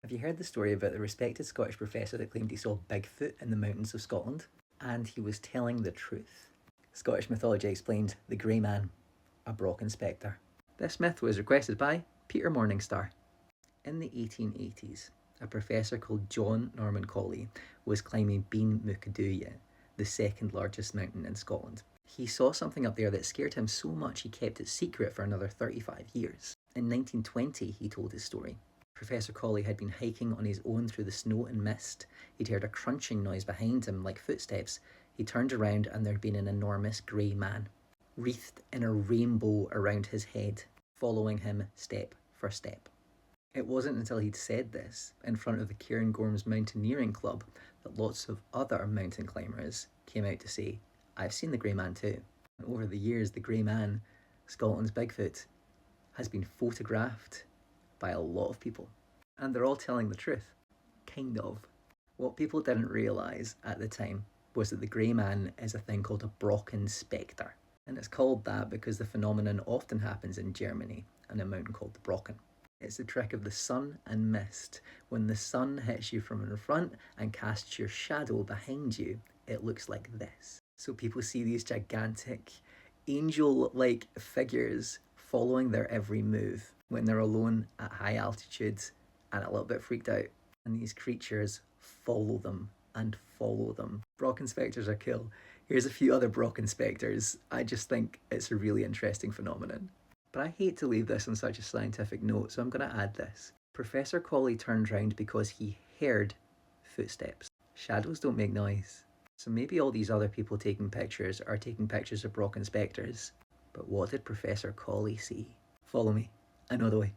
Have you heard the story about the respected Scottish professor that claimed he saw Bigfoot in the mountains of Scotland? And he was telling the truth. Scottish mythology explained the Grey Man, a Brocken spectre. This myth was requested by Peter Morningstar. In the 1880s, a professor called John Norman Colley was climbing Beinn Mucadooya, the second largest mountain in Scotland. He saw something up there that scared him so much he kept it secret for another 35 years. In 1920, he told his story. Professor Colley had been hiking on his own through the snow and mist. He'd heard a crunching noise behind him, like footsteps. He turned around and there'd been an enormous grey man, wreathed in a rainbow around his head, following him step for step. It wasn't until he'd said this in front of the Cairngorms Mountaineering Club that lots of other mountain climbers came out to say, "I've seen the Grey Man too." And over the years, the Grey Man, Scotland's Bigfoot, has been photographed by a lot of people. And they're all telling the truth. Kind of. What people didn't realise at the time was that the Grey Man is a thing called a Brocken spectre. And it's called that because the phenomenon often happens in Germany on a mountain called the Brocken. It's the trick of the sun and mist. When the sun hits you from in front and casts your shadow behind you, it looks like this. So people see these gigantic angel-like figures following their every move when they're alone at high altitudes and a little bit freaked out. And these creatures follow them and follow them. Brocken spectres are cool. Here's a few other Brocken spectres. I just think it's a really interesting phenomenon. But I hate to leave this on such a scientific note, so I'm going to add this. Professor Colley turned round because he heard footsteps. Shadows don't make noise. So maybe all these other people taking pictures are taking pictures of Brocken spectres. But what did Professor Colley see? Follow me. I know the way.